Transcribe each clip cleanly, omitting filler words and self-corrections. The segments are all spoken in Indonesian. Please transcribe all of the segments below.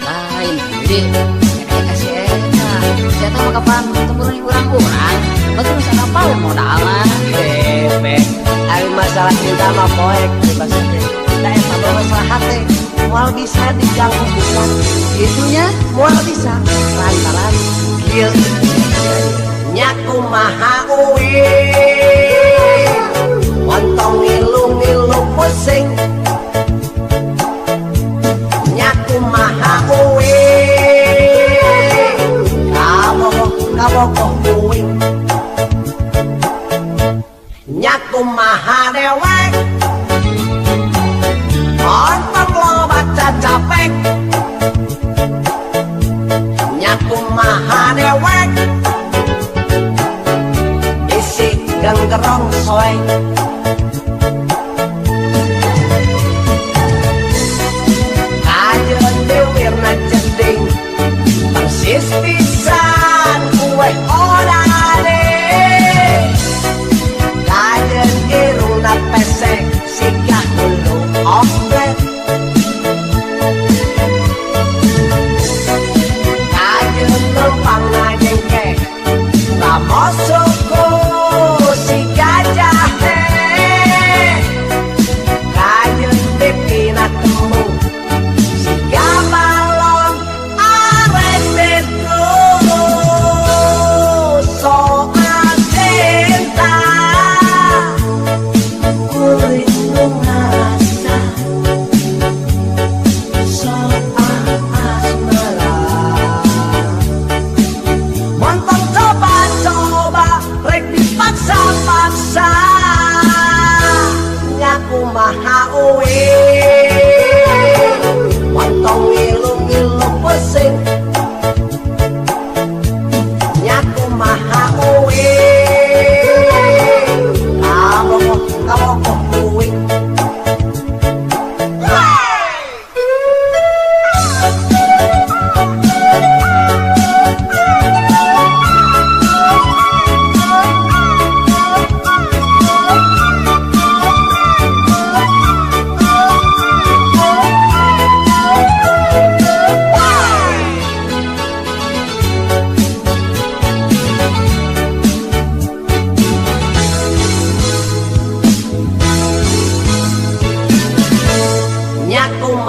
Lain jadi kasih enak. Saya tahu kapan temurun urang-urang. Betul saya kapal modalan. Bebek, ari masalah cinta mah poek bebas teh. Da eta mah masalah hati. Moal bisa diganggu bukan. Itunya moal bisa lantaran kieu nya kumaha uwi. Wontong ngilu-ngilu pusing. Nya kumaha uwi. Kabok uwi. Nya kumaha dewek. Ontong lobat capek. Nya kumaha dewek. Isi genggerong soe. Kajeun dewirna jeding. Persis pisan kue orane. Kajeun irungna pesek sikah hulu ombet. Kajeun lempangna jengkeh. Ramosuku si gajah teh.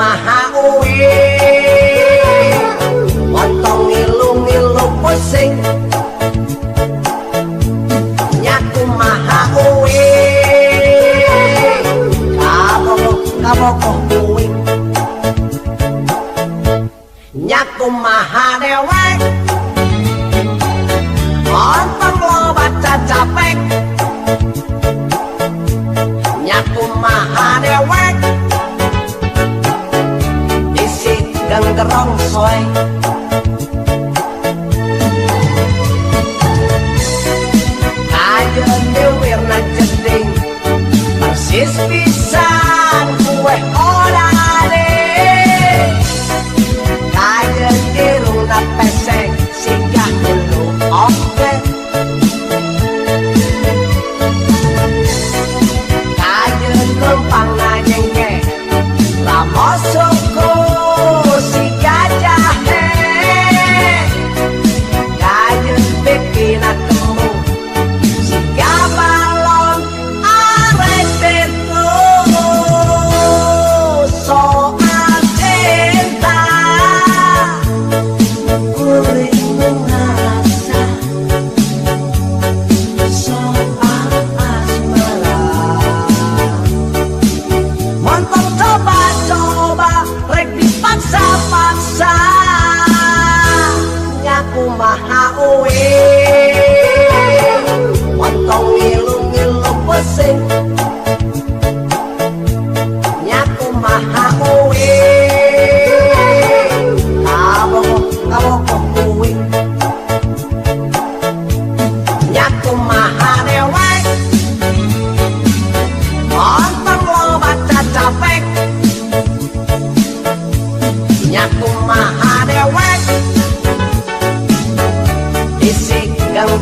kumaha uwi montong ngilu-ngilu pusing nya kumaha uwi kabok kuwi nya kumaha dewek montong loba capek nya kumaha dewek gerong soy kajen dewirna jeding persis pisan kue odade kajen diruna pesek singgah dulu oke kajen lempang nanyengke lamosoko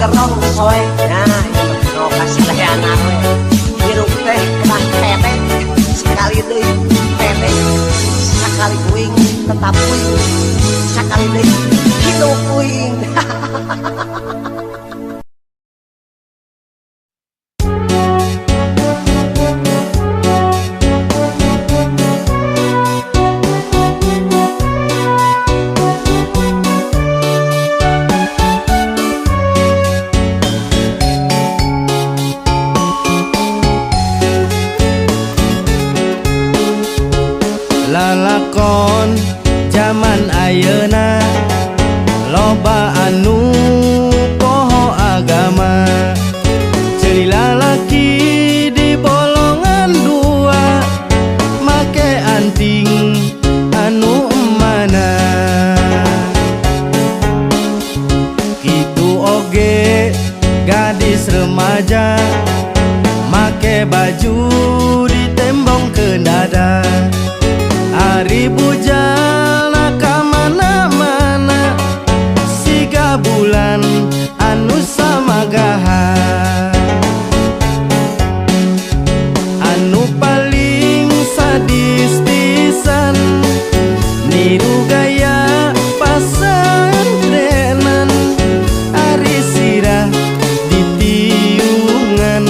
gerong soy nah no kasih teh anak we hirup teh kedah tete sekali deui tete sakali uing tetap uing sakali deui hidup uing lalakon zaman ayeuna loba anu poho agama ceuli lalaki di bolongan dua make anting anu emana kitu oge gadis remaja make baju ditembong ke dada hari bujana ka mana-mana siga bulan anu samagaha anu paling sadis pisan niru gaya pasantrenan ari sirah ditiungan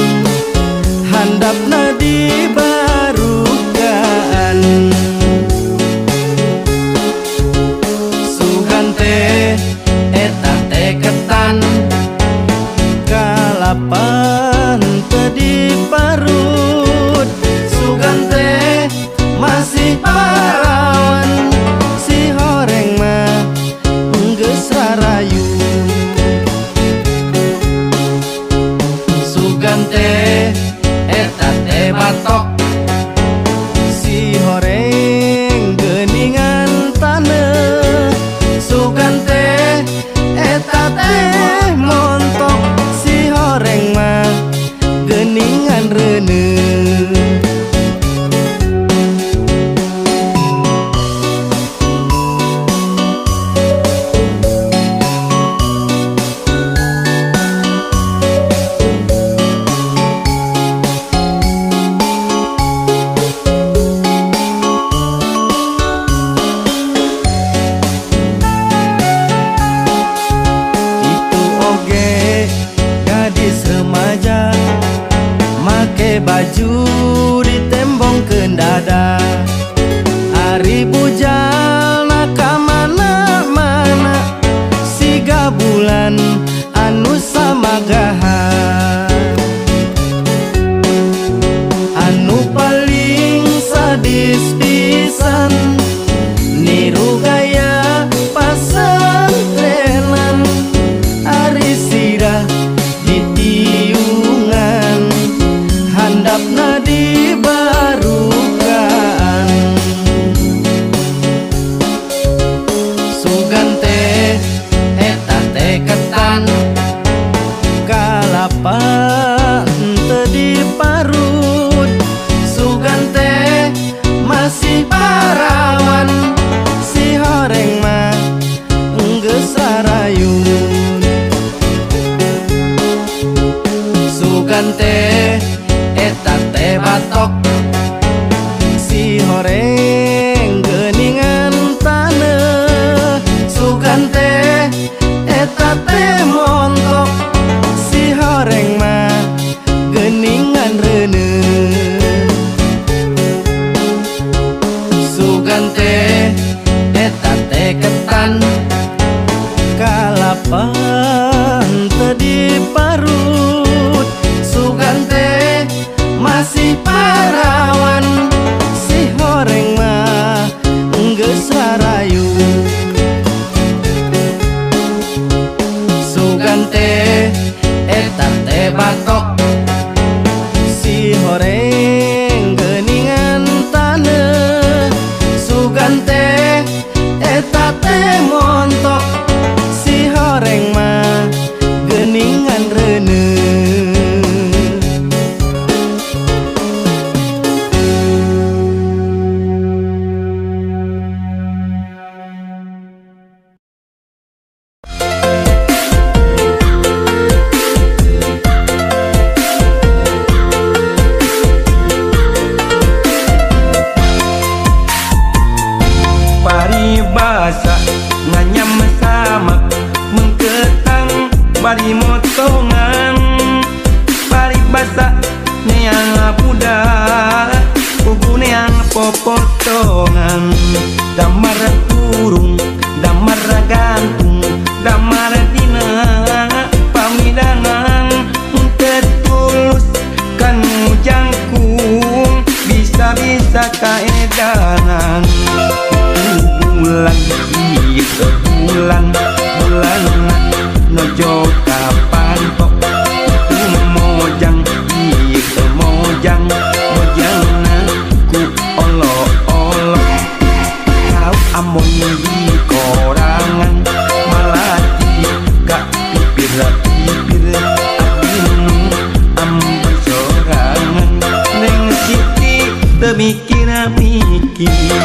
handapna di barugaan ujalna ka mana-mana siga bulan anu samagahan. Anu paling sadis pisan niru gaya pasantrenan ari sirah ditiungan handapna dibarukan. Sugan teh eta teh ketan kalapa teu diparut. Sugan teh masih parawan si horeng mah geus sarayun. Sugan teh eta teh batok si horeng geuningan taneuh. Sugan teh eta teh montok si horeng mah geuningan reuneuh. Sugan teh eta teh ketan kalapa teu diparut. Sugan teh masih parawan si horeng mah geus sarayun. Sugan teh eta teh batok si horeng geuningan taneuh. Sugan teh eta teh montok si horeng mah geuningan reuneuh. Paribasa nganyam sama mengketang bari motongan. Paribasa neang budak kubu neang popotongan. Damar kurung damar gantung damar dina pamidangan. Tetulus kan jangkung bisa-bisa kaedanan. Bulan iya bulan bulan nojo kapan tok mojang iya mojang mojang ku olo olo kau amon di korangan malah gak pipir pipir abinu ambil sorangan neng siti temikir mikir.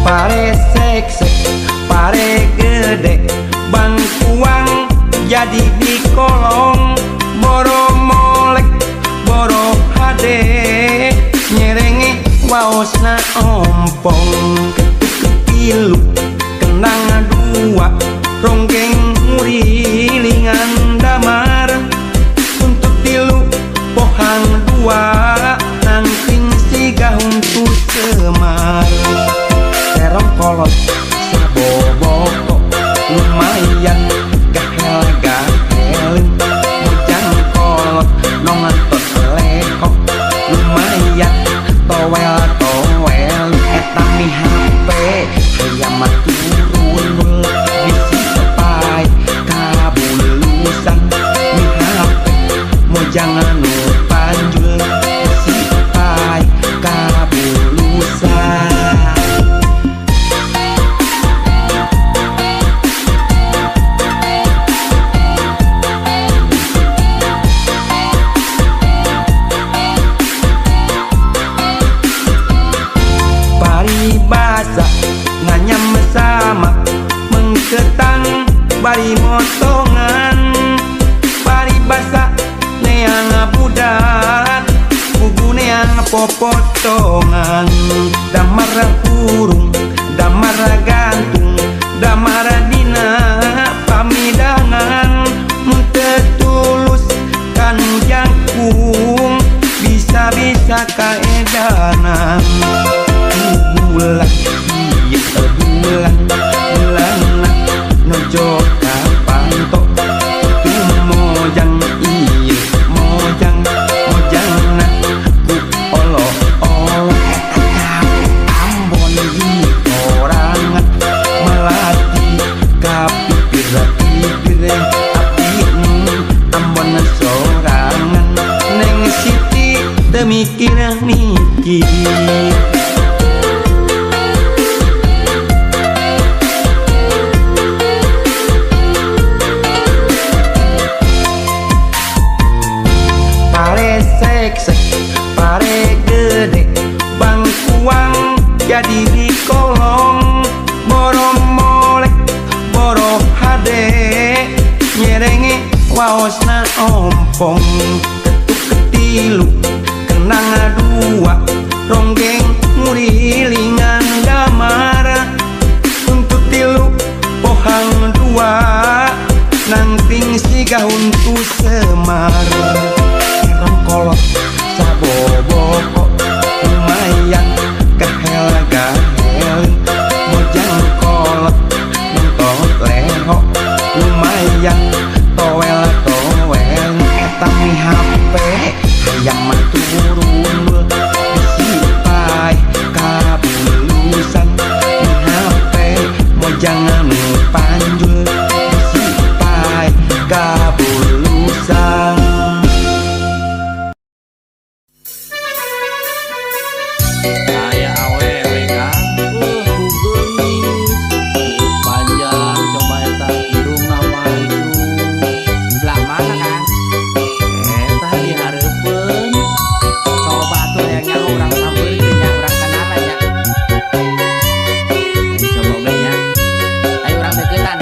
Pare seksek, pare gede, bangkuang jadi di kolong. Boro molek, boro hade, nyerenge waosna ompong. Kepilu, kendang dua, ronggeng murilingan damar. Untuk tilu, pohang dua, nangking siga untuk semar. Terong kolot saboboko lumayan gahel-gahelin. Bujang kolot nongan lekok lumayan towel-towel. Eta mi HP hayam turun bisi sepai kabulusan. Mi HP mau jangan panjul bisi sepai kabulusan. Paribasa nganyam sama mengketang bari motongan. Paribasa neang budak kubu neang popotongan. Damar kurung damar gantung damar dina pamida waosna ompong ketuk ketilu kenang dua ronggeng ngurilingan damara untuk tilu pohang dua nangting siga untuk semar rongkolot saboboko lumayan gahel-gahel mojang kolot nontot leho lumayan towel-towel etami HP hayang maturun disipai kabulusan di HP mojang anu panjul disipai kabulusan. Aya awewe Kang panjang coba eta irungna maju belah mana Kang eta dihareupeun coba atuh hayangnya urang sampeuri teh nya urang kenana nya coba we nya ayo urang deketan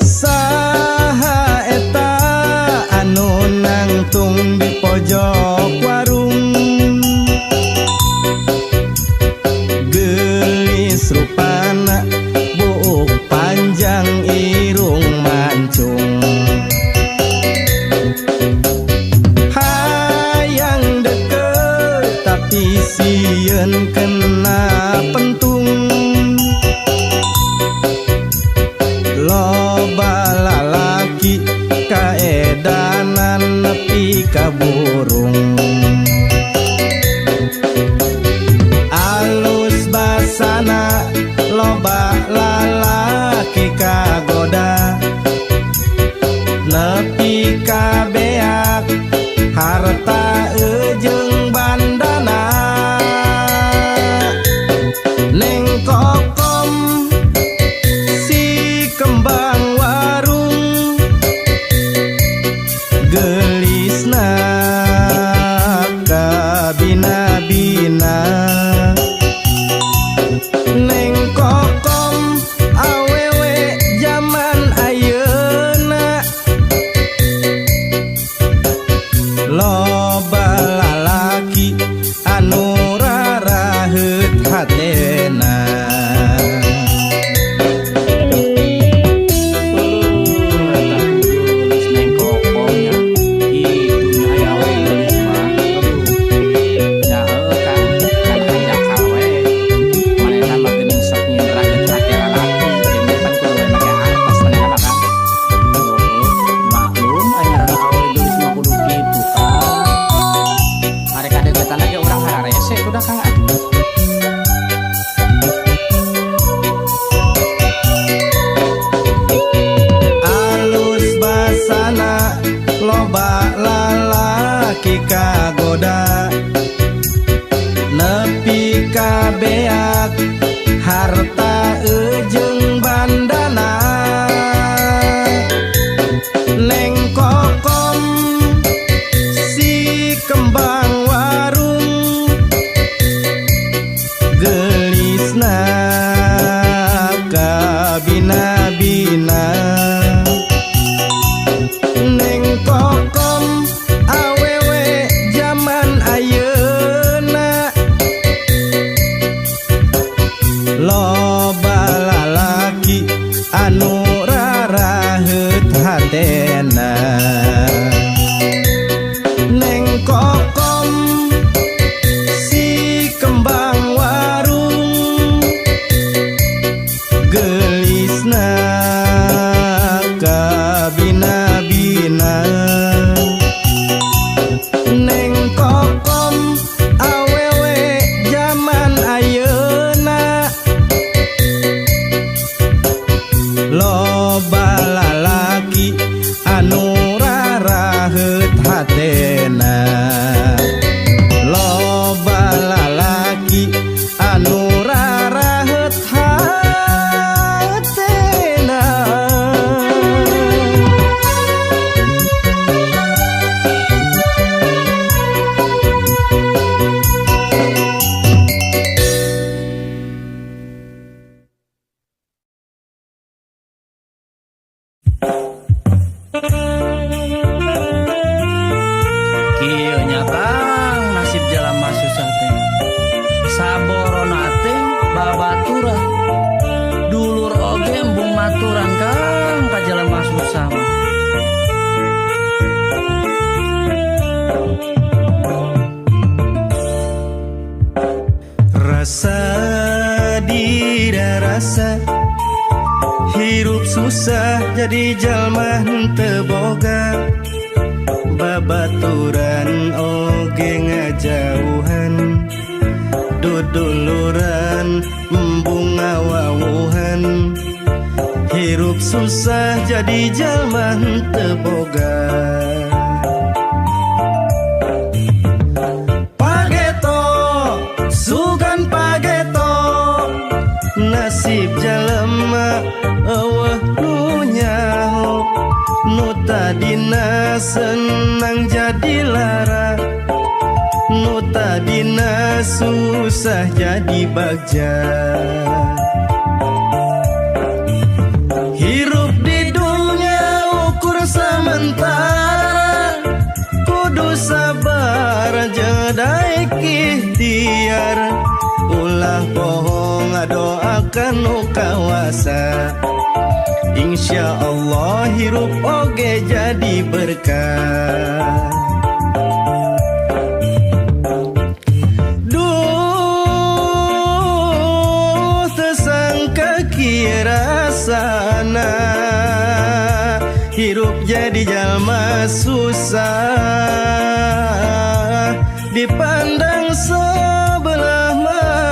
Saha eta anu nangtung di pojok warung gelis rupana buuk panjang irung mancung hayang deket tapi sieun kena pentung loba lalaki kaedanan nepi ka burung alus basana loba lalaki kagoda nepi ka beak harta ejeung bandana neng kokom si kembang warung gelisna nya Kang nasib jalma susah teh saborona teh babaturan dulur oge embung maturan Kang ka jalma susah mah. Rasa dira rasa hirup susah jadi jalma henteu boga babaturan oge ngajauhan duduluran embung ngawawuhan hirup susah jadi jalma henteu boga. Sugan pageto nasib jalema eueuh nu nyaho nu tadina senang jadi lara nu tadina susah jadi bagja. Hirup di dunia ukur sementara kudu sabar jedai ikhtiar ulah bohong doakan nu kawasa insya Allah hirup oge jadi berkah. Duh tersangka kira sana hirup jadi jalma susah dipandang sebelah mata.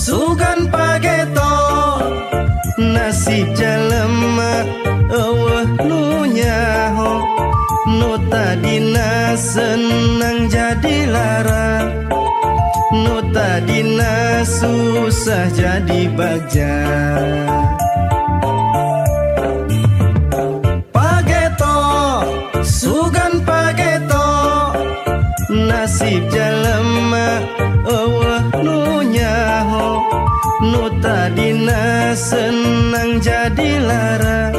Sugan pageto nasib jalema eueuh nu nyaho nu tadina senang jadi lara nu tadina susah jadi bagja. Pageto sugan pageto nasib jalema eueuh nu nyaho nu tadina senang jadi lara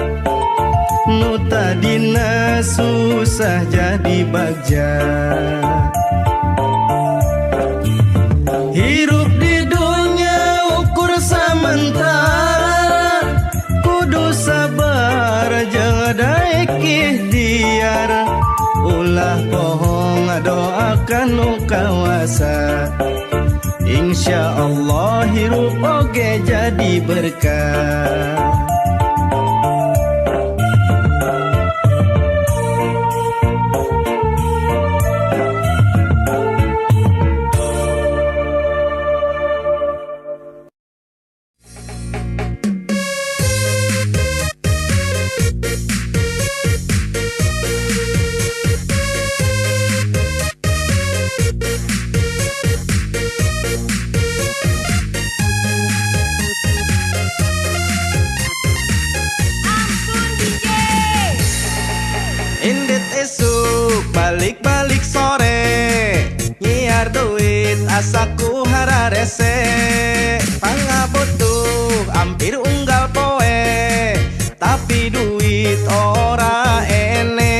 nu tadina susah jadi bagja. Hirup di dunia ukur sementara kudu sabar jedai ikhtiar ulah bohong doakan nu kawasa insya Allah hirup oge jadi berkah. Indit esuk balik-balik sore nyiar duit asaku hararese pangabutuh hampir unggal poe tapi duit ora ene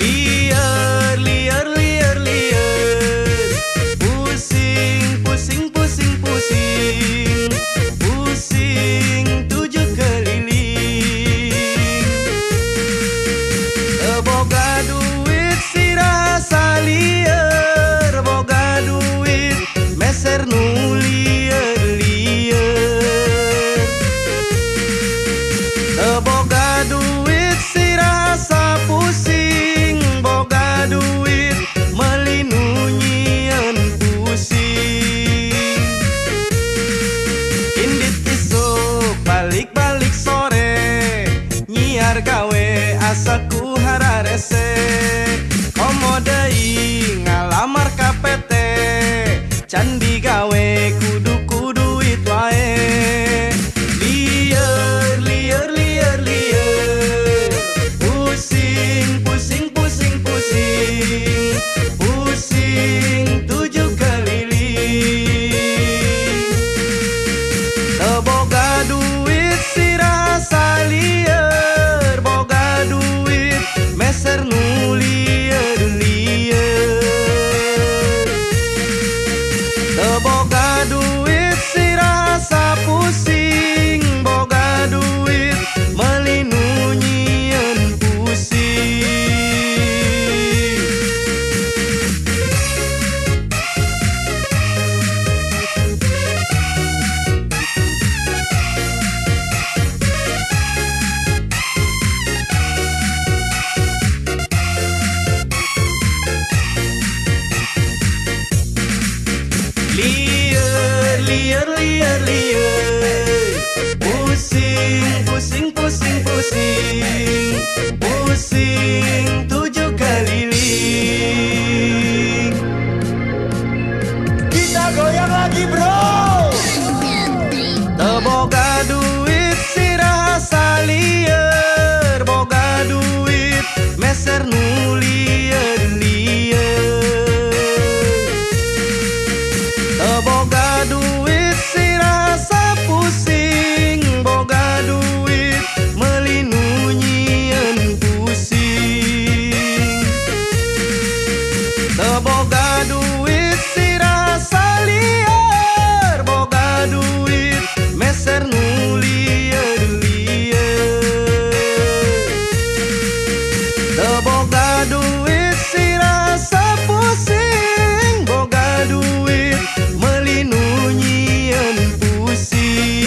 liar liar liar liar pusing pusing pusing pusing pusing tujuh keliling boga duit si rasa liar boga duit meser nu liar liar boga duit pusing tujuh keliling. Boga duit sirasa lieur, boga duit meser nu lieur-lieur. Boga duit sirasa pusing, boga duit meuli nu nyieun pusing. Lieur, lieur, lieur, lieur. Pusing, pusing, pusing, pusing. Pusing tujuh keliling. Kita goyang lagi bro. Boga duit sirasa lieur, boga duit meser nu lieur-lieur. Boga duit sirasa pusing, boga duit meuli nu nyieun pusing. Boga duit sirasa lieur, boga duit meser nu lieur-lieur. Boga duit sirasa pusing, boga duit meuli nu nyieun pusing.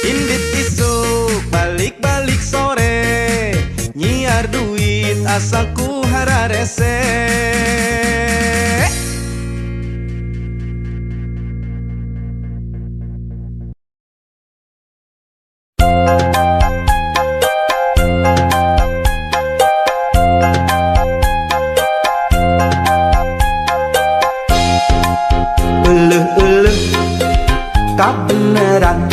Indit isuk balik-balik sore, nyiar duit asalku hararese. Euleuh-euleuh kabeneran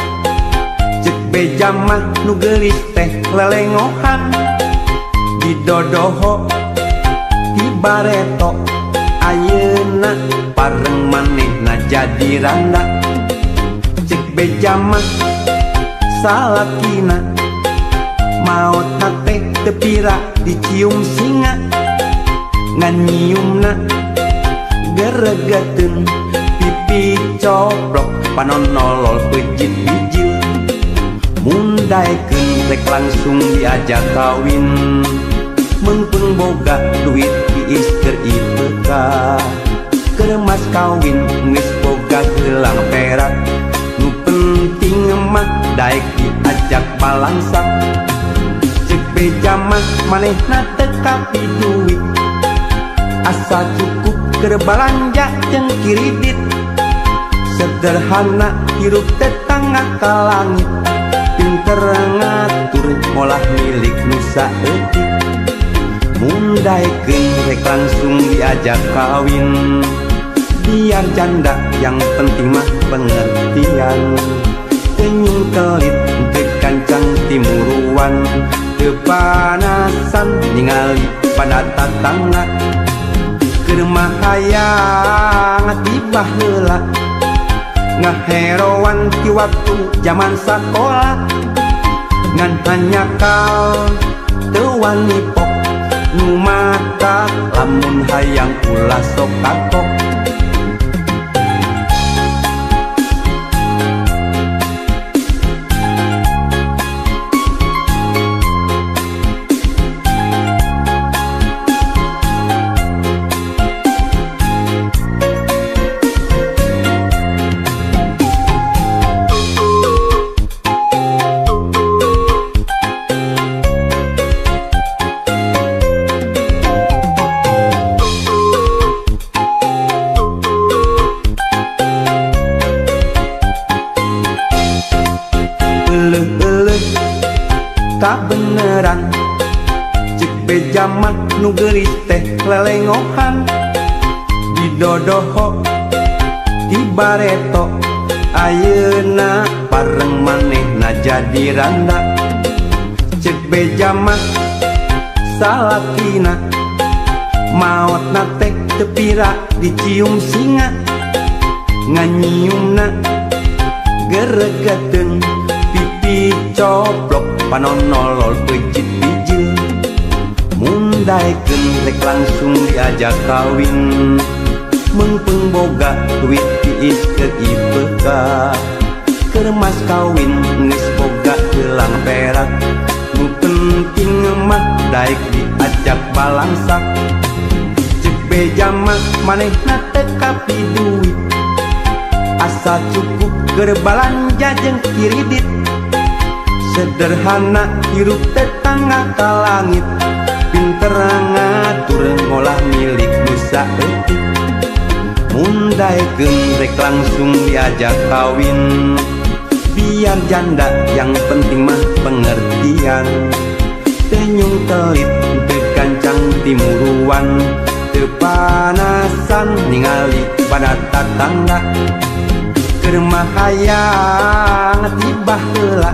ceuk beja mah nu geulis teh lelengohan. Di dodoho di bareto ayeuna pareng manehna jadi randa. Ceuk beja mah salakina maotna teh teu pira dicium singa. Ngan nyiumna geregeteun pipi coplok panonolol pejit bijil. Mundaekeun rek langsung diajak kawin, mumpung boga duit tiis keur IPK. Keur mas kawin geus boga gelang perak, nu penting mah daek diajak balangsak. Ceuk beja mah manehna teu kapi duit, asa cukup keur balanja jeung kiridit. Sederhana hirup tetangga ka langit, pinter ngatur ngolah milik nu saeutik. Mundaekeun rek langsung diajak kawin, biar janda yang penting mah pengertian. Tenyung kelit teu kancang timuruan, teu panasan ningali pada tatangga. Keur mah hayang tibah heula ngaheroan ti waktu zaman sakola. Ngan hanyakal teu wani pok nu mata lamun hayang ulah sok kapok. Kabeneran ceuk beja mah nu geulis teh lelengohan. Di dodoho di bareto ayeuna pareng manehna jadi randa. Ceuk beja mah salakina maot nate tepira dicium singa nganyiumna geregeteng pipi coplok panonolol pejit bijil mundaikeun rek langsung diajak kawin mengpeng boga duit tiis keur IPK keur mas kawin geus boga gelang perak nu penting mah daek diajak balangsak cek beja mah manehna teu kapi duit asa cukup keur balanja jeung kiridit sederhana hirup tetangga ka langit pinter ngatur ngolah milik nusa eutik mundaikeun rek langsung diajak kawin biar janda yang penting mah pengertian teu nyung telit teu gancang timuruan teu panasan ningali pada tatangga keur mah hayang tibah heula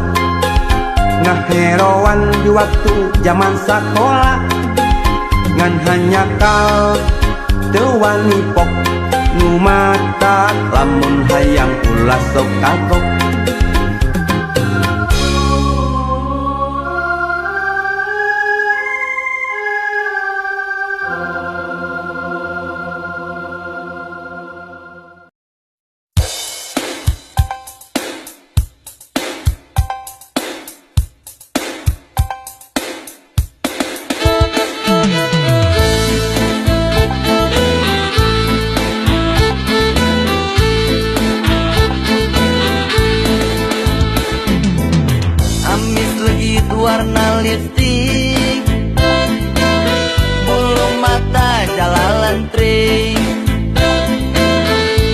ngaheroan di waktu zaman sakola ngan hanya kal teu wani pok nu mata lamun hayang ulah sok kagok warna lipstik bulu mata jalalan trik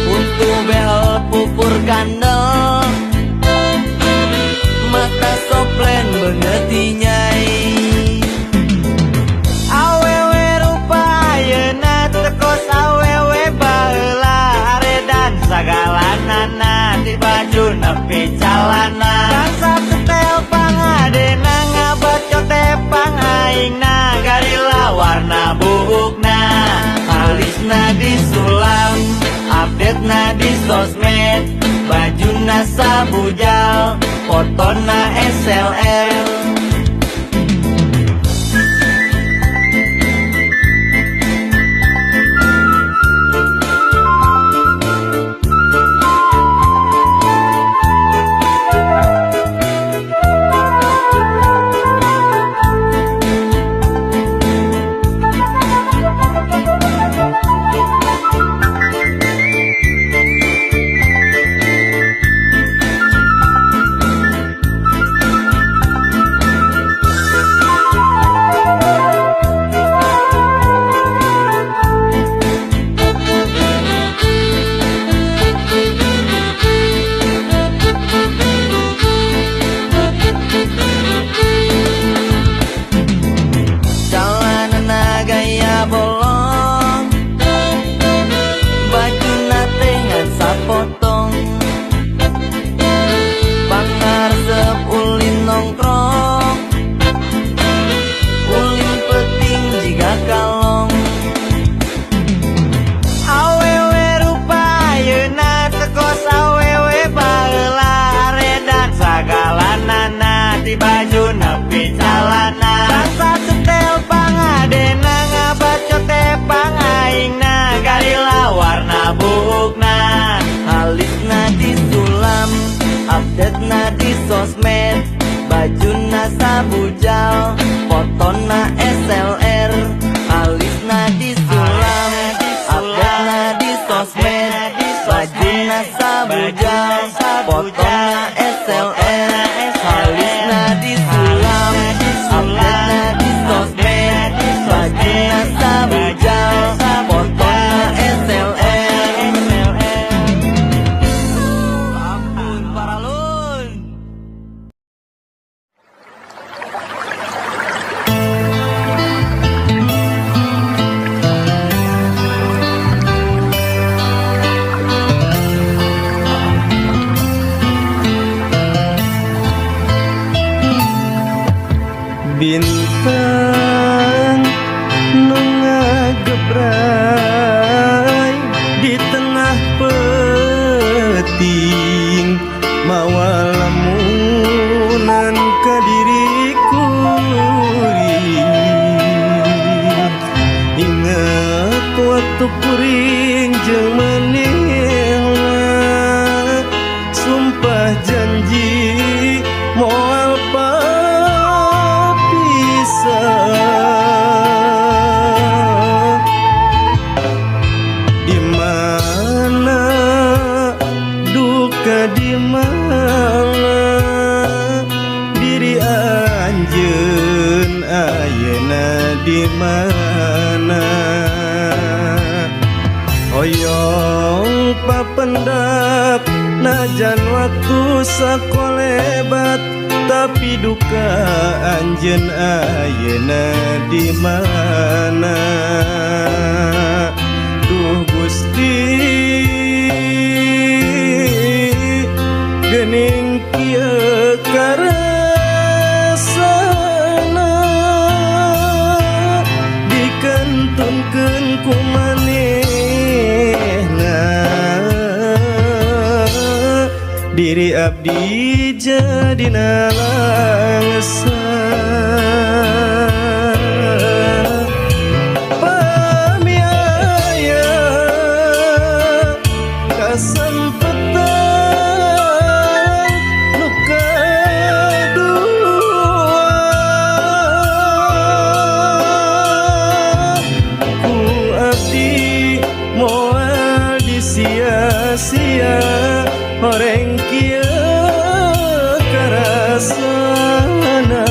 untuk behel pupur kandel mata soplen beungeut nyai awewe rupa ayeuna tekos awewe baheula aredan sagalanana di baju nepi calana bangsa setel pangadena tepang aingna garila warna buukna alisna disulam update na di sosmed bajuna sabujal fotona SLR waktu kuring jeung manehna sumpah janji moal papisah. Di mana duka di mana diri anjeun ayeuna di mana hoyong papendak najan waktu sakolebat tapi duka anjeun ayeuna di mana. Duh Gusti geuning kieu karasana dikentunkeun ku manehna diri abdi jadina langsa. Pamiaya kasempetan nu kadua ku abdi moal disia-sia horeng kieu karasana.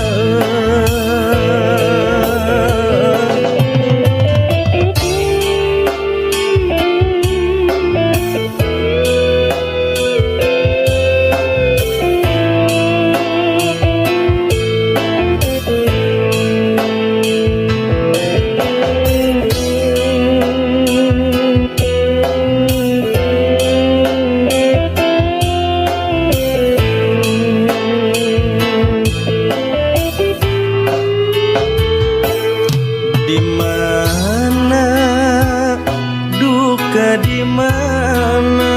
Di mana duka di mana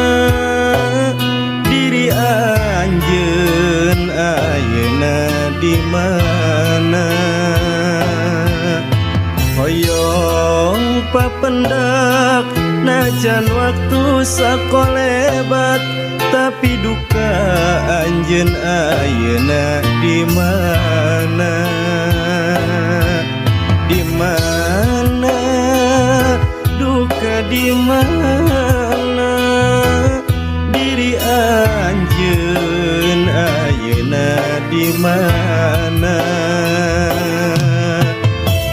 diri anjeun ayeuna di mana hoyong papendak najan waktu sakolebat tapi duka anjeun ayeuna di mana. Di mana duka di mana diri anjeun ayeuna di mana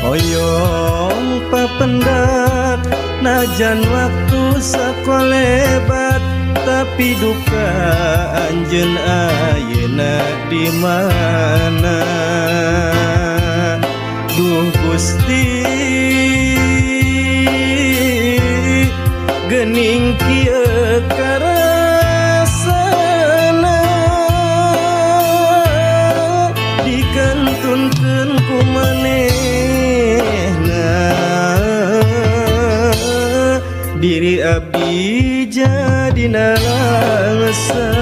hoyong papendak najan waktu sakolebat tapi duka anjeun ayeuna di mana. Duh Gusti geuning kieu karasana dikentunkeun ku manehna diri abdi jadina langsa.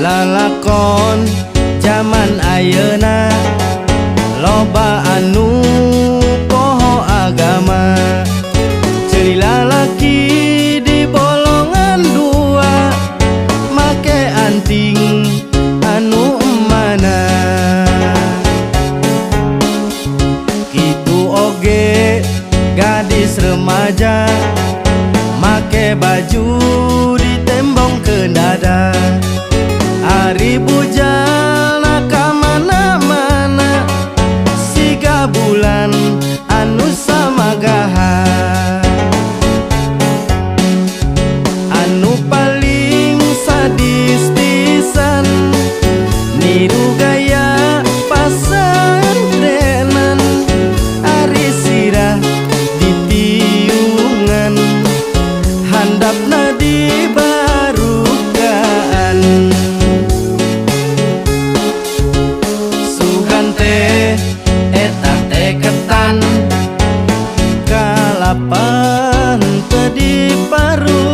Lalakon zaman ayeuna loba anu poho agama ceuli lalaki di bolongan dua make anting anu emana kitu oge gadis remaja make baju ditembong ke dada. Ari bujalna ka mana-mana siga bulan anu samagaha anu paling sadis pisan niru gaya pasantrenan ari sirah ditiungan handap haru